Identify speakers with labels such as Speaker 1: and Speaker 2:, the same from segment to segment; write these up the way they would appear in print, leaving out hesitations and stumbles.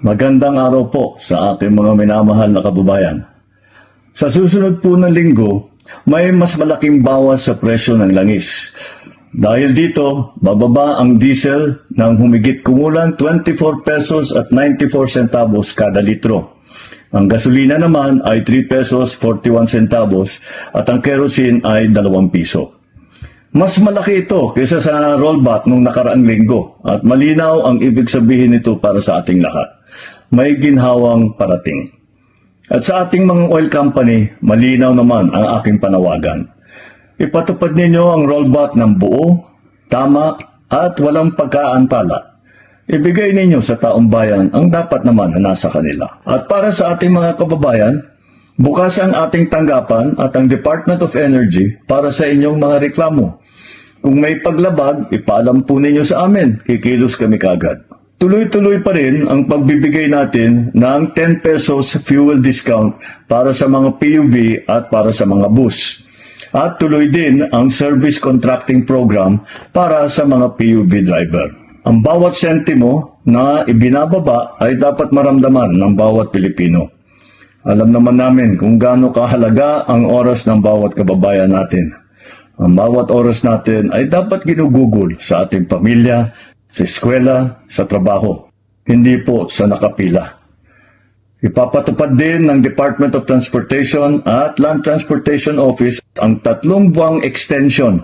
Speaker 1: Magandang araw po sa ating mga minamahal na kababayan. Sa susunod po ng linggo, may mas malaking bawas sa presyo ng langis. Dahil dito, bababa ang diesel ng humigit kumulang 24 pesos at 94 centavos kada litro. Ang gasolina naman ay 3 pesos 41 centavos at ang kerosene ay 2 piso. Mas malaki ito kaysa sa rollback nung nakaraang linggo at malinaw ang ibig sabihin nito para sa ating lahat. May ginhawang parating. At sa ating mga oil company, malinaw naman ang aking panawagan. Ipatupad ninyo ang rollback ng buo, tama at walang pagkaantala. Ibigay ninyo sa taong bayan ang dapat naman na nasa kanila. At para sa ating mga kababayan, bukas ang ating tanggapan at ang Department of Energy para sa inyong mga reklamo. Kung may paglabag, ipaalam po ninyo sa amin. Kikilos kami kaagad. Tuloy-tuloy pa rin ang pagbibigay natin ng 10 pesos fuel discount para sa mga PUV at para sa mga bus. At tuloy din ang service contracting program para sa mga PUV driver. Ang bawat sentimo na ibinababa ay dapat maramdaman ng bawat Pilipino. Alam naman namin kung gaano kahalaga ang oras ng bawat kababayan natin. Ang bawat oras natin ay dapat ginugugol sa ating pamilya, sa eskwela, sa trabaho, hindi po sa nakapila. Ipapatupad din ng Department of Transportation at Land Transportation Office ang 3 buwang extension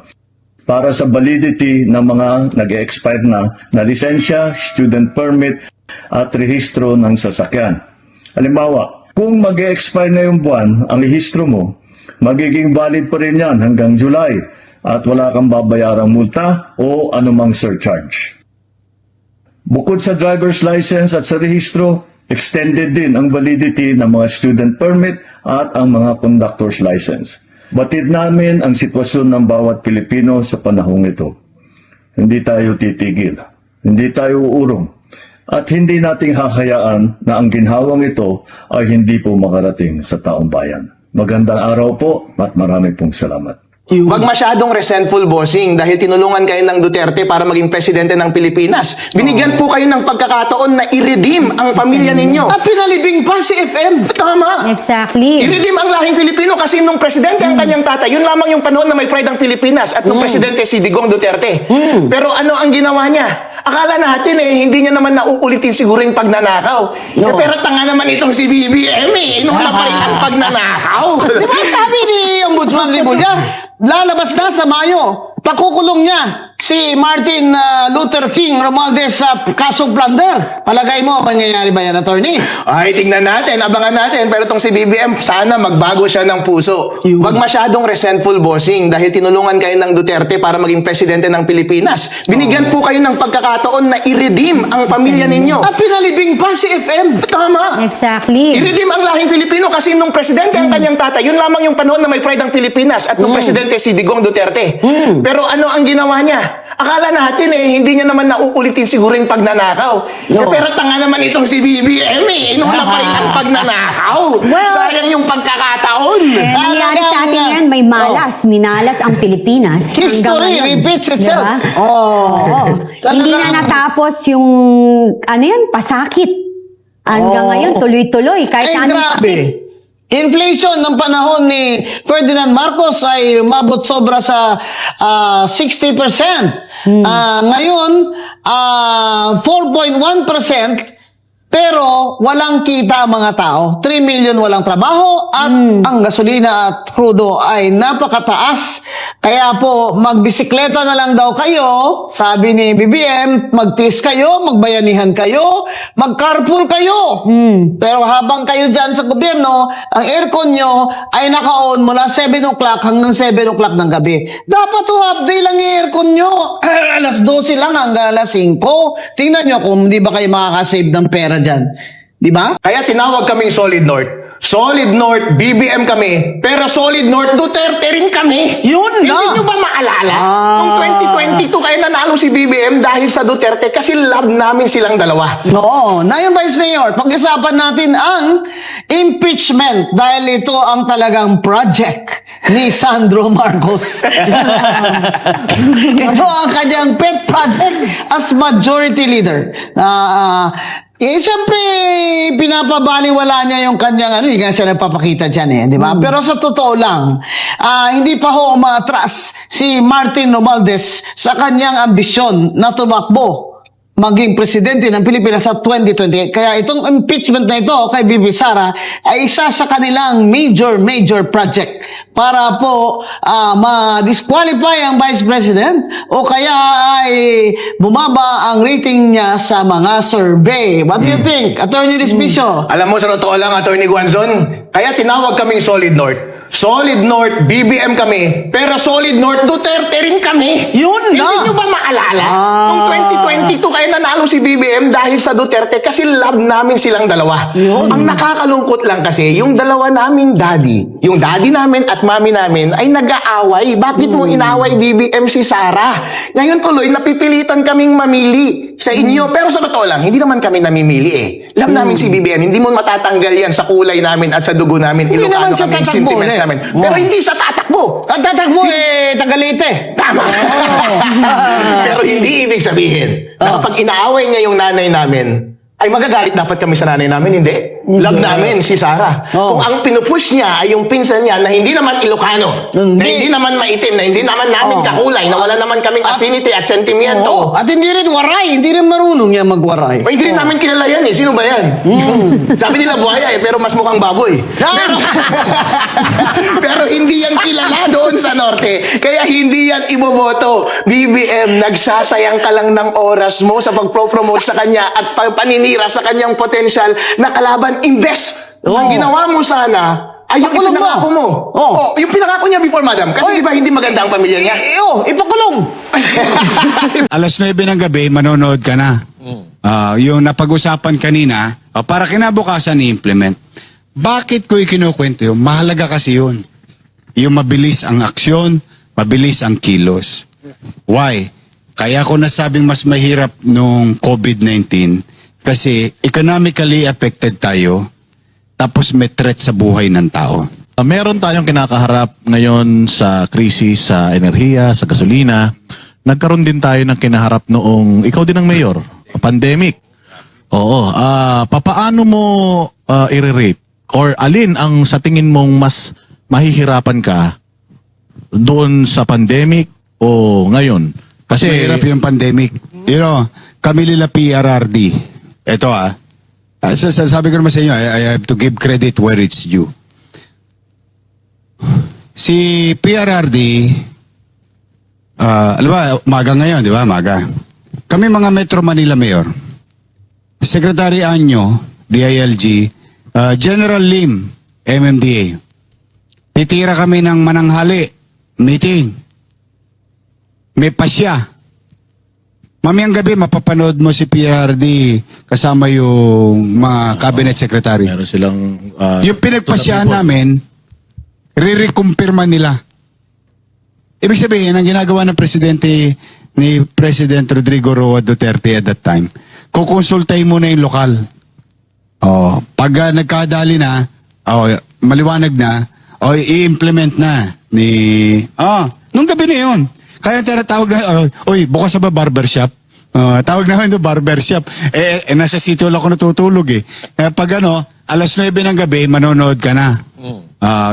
Speaker 1: para sa validity ng mga nag-expire na lisensya, student permit at rehistro ng sasakyan. Halimbawa, kung mag-expire na yung buwan ang rehistro mo, magiging valid pa rin yan hanggang July at wala kang babayarang multa o anumang surcharge. Bukod sa driver's license at sa rehistro, extended din ang validity ng mga student permit at ang mga conductor's license. Batid namin ang sitwasyon ng bawat Pilipino sa panahong ito. Hindi tayo titigil, hindi tayo uurong, at hindi nating hahayaan na ang ginhawang ito ay hindi po makarating sa taong bayan. Magandang araw po at marami pong salamat.
Speaker 2: Huwag masyadong resentful, bossing, dahil tinulungan kayo ng Duterte para maging presidente ng Pilipinas. Binigyan po kayo ng pagkakataon na i-redeem ang pamilya ninyo.
Speaker 3: At pinalibing pa si FM.
Speaker 2: Tama.
Speaker 3: Exactly.
Speaker 2: I-redeem ang lahing Filipino kasi nung presidente ang kanyang tatay, yun lamang yung panahon na may pride ang Pilipinas at nung presidente si Digong Duterte. Pero ano ang ginawa niya? Akala natin hindi niya naman nauulitin siguro yung pagnanakaw. Pero tanga naman itong si BBM inuuna pa rin ang pagnanakaw.
Speaker 3: Di ba sabi ni Ombudsman Rimulya, lalabas na sa Mayo, pakukulong niya si Martin Luther King Romualdez sa kasong plunder. Palagay mo, mangyayari ba yan, attorney?
Speaker 2: Ay, tingnan natin, abangan natin. Pero itong si BBM, sana magbago siya ng puso. Huwag masyadong resentful, bossing, dahil tinulungan kayo ng Duterte para maging presidente ng Pilipinas. Binigyan po kayo ng pagkakataon na i-redeem ang pamilya ninyo.
Speaker 3: At pinalibing pa si FM.
Speaker 2: Tama.
Speaker 4: Exactly.
Speaker 2: I-redeem ang lahing Filipino kasi nung presidente ang kanyang tatay, yun lamang yung panahon na may pride ang Pilipinas at nung presidente si Digong Duterte. Pero ano ang ginawa niya? Akala natin hindi niya naman nauulitin siguro yung pagnanakaw. Pero tanga naman itong si BBM inuuna pa rin ang pagnanakaw.
Speaker 4: Well,
Speaker 2: sayang yung pagkakataon.
Speaker 4: Nangyari sa atin yan, may malas. Minalas ang Pilipinas.
Speaker 3: History
Speaker 4: Hanggang ngayon.
Speaker 3: repeats itself.
Speaker 4: Diba?
Speaker 3: Oh.
Speaker 4: Hindi na natapos yung, pasakit. Hanggang ngayon, tuloy-tuloy. Kahit
Speaker 3: Ay,
Speaker 4: anong
Speaker 3: grabe. Inflation ng panahon ni Ferdinand Marcos ay umabot sobra sa 60%. Ngayon, 4.1%. Pero walang kita ang mga tao. 3 million walang trabaho at ang gasolina at krudo ay napakataas. Kaya po, magbisikleta na lang daw kayo. Sabi ni BBM, magtiis kayo, magbayanihan kayo, mag-carpool kayo. Pero habang kayo dyan sa gobyerno, ang aircon nyo ay naka-on mula 7 o'clock hanggang 7 o'clock ng gabi. Dapat half day lang yung aircon nyo. Alas 12 lang hanggang alas 5. Tingnan nyo kung di ba kayo makakasave ng pera dyan. Di ba?
Speaker 2: Kaya tinawag kaming Solid North. Solid North, BBM kami, pero Solid North, Duterte rin kami.
Speaker 3: Yun na.
Speaker 2: Hindi nyo ba maalala? Noong 2022 kayo nanalo si BBM dahil sa Duterte kasi love namin silang dalawa.
Speaker 3: Oo. Na yung Vice Mayor, pag-isapan natin ang impeachment dahil ito ang talagang project ni Sandro Marcos. Ito ang kanyang pet project as majority leader. Siyempre, pinapabaliwala niya yung kanyang hindi nga siya nagpapakita dyan di ba? Pero sa totoo lang, hindi pa ho umaatras si Martin Romualdez sa kanyang ambisyon na tumakbo maging presidente ng Pilipinas sa 2028. Kaya itong impeachment na ito kay Bibi Sara ay isa sa kanilang major project para po ma-disqualify ang Vice President o kaya ay bumaba ang rating niya sa mga survey. What do you think, Attorney Respicio?
Speaker 2: Alam mo, sa totoo lang, Attorney Guanzon, kaya tinawag kaming Solid North. Solid North, BBM kami, pero Solid North, Duterte rin kami.
Speaker 3: Yun na.
Speaker 2: Hindi nyo ba maalala? Noong 2022, kaya nanalo si BBM dahil sa Duterte kasi love namin silang dalawa.
Speaker 3: Yun.
Speaker 2: Ang nakakalungkot lang kasi, yung dalawa naming daddy, yung daddy namin at mami namin ay nag-aaway. Bakit mo inaway BBM si Sara? Ngayon tuloy, napipilitan kaming mamili sa inyo. Pero sa totoo lang, hindi naman kami namimili Love namin si BBM. Hindi mo matatanggal yan sa kulay namin at sa dugo namin.
Speaker 3: Hindi naman siya
Speaker 2: kaming
Speaker 3: tatakbo,
Speaker 2: sentiments namin. Pero hindi siya tatakbo.
Speaker 3: Ang tatakbo Tagalite.
Speaker 2: Tama. Pero hindi ibig sabihin na kapag inaaway niya yung nanay namin, ay magagalit dapat kami sa nanay namin. Hindi. Love namin si Sara. Kung ang pinupush niya ay yung pinsan niya na hindi naman Ilocano, na hindi naman maitim, na hindi naman namin kakulay, na wala naman kaming affinity at sentimiento.
Speaker 3: At hindi rin waray. Hindi rin marunong yan magwaray.
Speaker 2: Ay, hindi rin namin kilala yan Sino ba yan? Sabi nila buhaya pero mas mukhang baboy. Pero hindi yan kilala doon sa norte. Kaya hindi yan iboboto. BBM, nagsasayang ka lang ng oras mo sa pagpropromote sa kanya at paninira sa kanyang potential na kalaban. Imbes, ang ginawa mo sana ay yung
Speaker 3: Pakulong
Speaker 2: ipinangako mo. Yung pinangako niya before, madam. Kasi di ba hindi maganda ang pamilya niya?
Speaker 3: Ipakulong.
Speaker 5: Alas 9 ng gabi, manonood ka na. Yung napag-usapan kanina, para kinabukasan i-implement. Bakit ko ikinukwento yun? Mahalaga kasi yun. Yung mabilis ang aksyon, mabilis ang kilos. Why? Kaya ko nasabing mas mahirap nung COVID-19 kasi economically affected tayo tapos may threat sa buhay ng tao.
Speaker 6: Meron tayong kinakaharap ngayon sa krisis sa enerhiya, sa gasolina. Nagkaroon din tayo ng kinaharap noong, ikaw din ang mayor, pandemic. Oo. Papaano mo i-rate? Or alin ang sa tingin mong mas mahihirapan ka doon sa pandemic o ngayon? Kasi
Speaker 5: Mahirap yung pandemic. You know, kami nila PRRD. Ito sabi ko naman sa inyo, I have to give credit where it's due. Si PRRD, alam ba, maga ngayon, di ba? Maga. Kami mga Metro Manila Mayor, Secretary Anyo, DILG, General Lim, MMDA. Titira kami ng mananghali, meeting. May pasya. Mamayang gabi, mapapanood mo si PRRD kasama yung mga cabinet secretary.
Speaker 6: meron silang...
Speaker 5: Yung pinagpasyahan namin, re-recumpirma nila. Ibig sabihin, ang ginagawa ng presidente ni President Rodrigo Roa Duterte at that time, kukonsultay muna yung lokal. Pag nagkadali na, maliwanag na, i-implement na ni... nung gabi na yun. Kaya tinatawag na, bukas na ba barbershop? Tawag namin ito barbershop. Nasa sitio lang ako natutulog Pag alas 9 ng gabi, manonood ka na.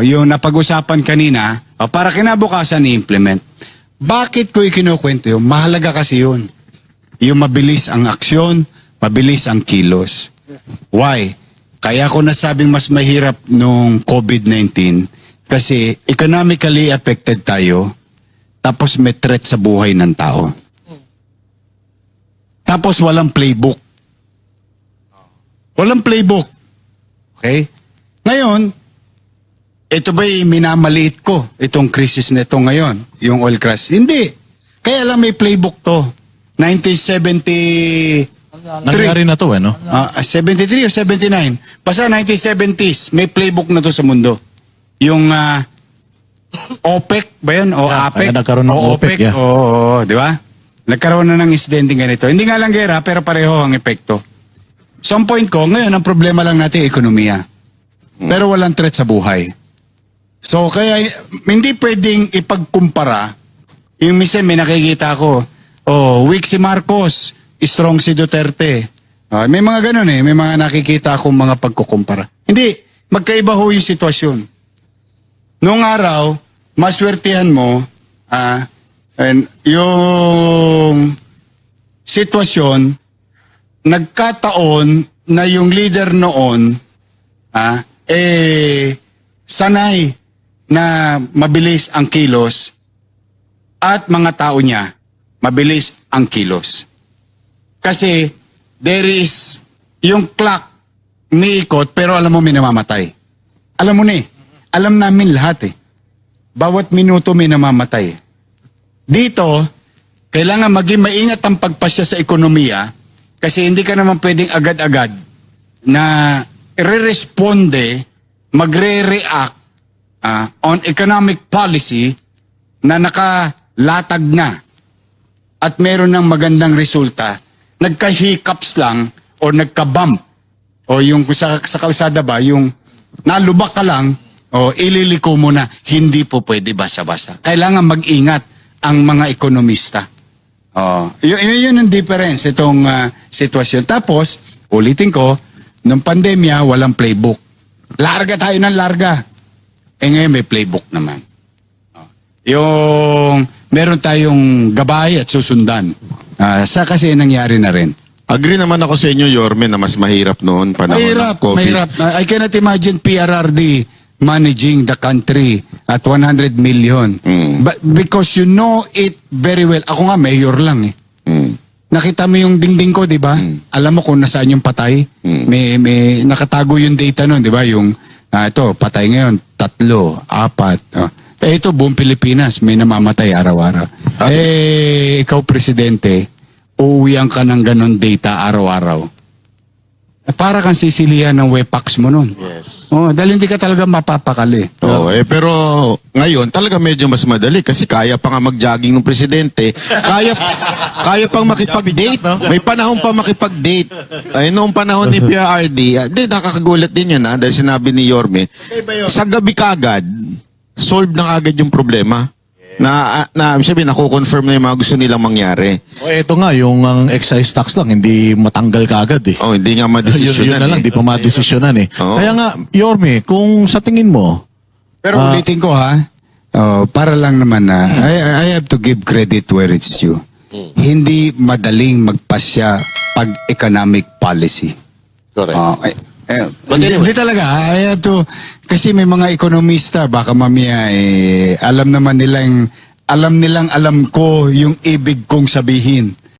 Speaker 5: Yung napag-usapan kanina, para kinabukasan i-implement. Bakit ko ikinukwento yun? Mahalaga kasi yun. Yung mabilis ang aksyon, mabilis ang kilos. Why? Kaya ko nasabing mas mahirap nung COVID-19 kasi economically affected tayo tapos may threat sa buhay ng tao. Tapos walang playbook. Walang playbook. Okay? Ngayon, ito ba'y minamaliit ko, itong crisis na ito ngayon, yung oil crash? Hindi. Kaya lang may playbook to. 1973.
Speaker 6: Nangyari na to
Speaker 5: 73 o 79. Basta 1970s, may playbook na to sa mundo. Yung OPEC ba yan? O APEC?
Speaker 6: kaya nagkaroon ng OPEC, yeah.
Speaker 5: Oo, di ba? Nagkaroon na ng incidente ganito. Hindi nga lang gera, pero pareho ang epekto. So ang point ko, ngayon ang problema lang natin ekonomiya. Pero walang threat sa buhay. So kaya hindi pwedeng ipagkumpara. Yung minsan may nakikita ko, weak si Marcos, strong si Duterte. May mga ganun eh. May mga nakikita akong mga pagkukumpara. Hindi. Magkaiba ho yung sitwasyon. Noong araw, maswertihan mo, yung sitwasyon, nagkataon na yung leader noon, sanay na mabilis ang kilos at mga tao niya, mabilis ang kilos. Kasi there is yung clock umiikot pero alam mo may namamatay. Alam mo na eh. Alam namin lahat eh. Bawat minuto may namamatay. Dito, kailangan maging maingat ang pagpasya sa ekonomiya kasi hindi ka naman pwedeng agad-agad na re-responde, magre-react on economic policy na nakalatag na at meron ng magandang resulta, nagka-hiccups lang o nagka-bump o yung sa kalsada ba, yung nalubak ka lang o ililiko mo na, hindi po pwede basa-basa. Kailangan mag-ingat ang mga ekonomista. Yun ang difference itong sitwasyon. Tapos, ulitin ko, nung pandemya, walang playbook. Larga tayo ng larga. Ngayon may playbook naman. Yung meron tayong gabay at susundan. Sa kasi nangyari na rin.
Speaker 7: Agree naman ako sa inyo, Yorme, na mas mahirap noon panahon ng COVID.
Speaker 5: Mahirap. I cannot imagine PRRD managing the country at 100 million. But because you know it very well. Ako nga, mayor lang eh. Nakita mo yung dingding ko, di ba? Alam mo kung nasaan yung patay. May nakatago yung data nun, di ba? Yung, ito, patay ngayon, 3, 4. Ito, buong Pilipinas, may namamatay araw-araw. Ikaw, presidente, uuwian ka ng ganon data araw-araw. Para kang sisilihan ng wepax mo nun.
Speaker 7: Yes.
Speaker 5: Dahil hindi ka talaga mapapakali.
Speaker 7: Pero ngayon talaga medyo mas madali kasi kaya pa nga mag-jogging ng presidente. Kaya pang makipag-date. May panahon pa makipag-date. Ay, noong panahon ni PRRD, nakakagulat din yun dahil sinabi ni Yorme, sa gabi kagad, solve na agad yung problema. Na sabihin, nakukonfirm na yung mga gusto nilang mangyari.
Speaker 6: Ito nga, yung ang excise tax lang, hindi matanggal kaagad eh.
Speaker 7: Hindi nga
Speaker 6: Yun
Speaker 7: madesisyonan.
Speaker 6: na lang, di pa madesisyonan eh.
Speaker 7: Oo.
Speaker 6: Kaya nga, Yorme, kung sa tingin mo,
Speaker 5: Pero ulitin ko para lang naman na, I have to give credit where it's due. Hindi madaling magpasya pag economic policy.
Speaker 7: Correct.
Speaker 5: Hindi talaga. I have to, kasi may mga ekonomista, baka mamaya alam naman nilang, alam ko yung ibig kong sabihin.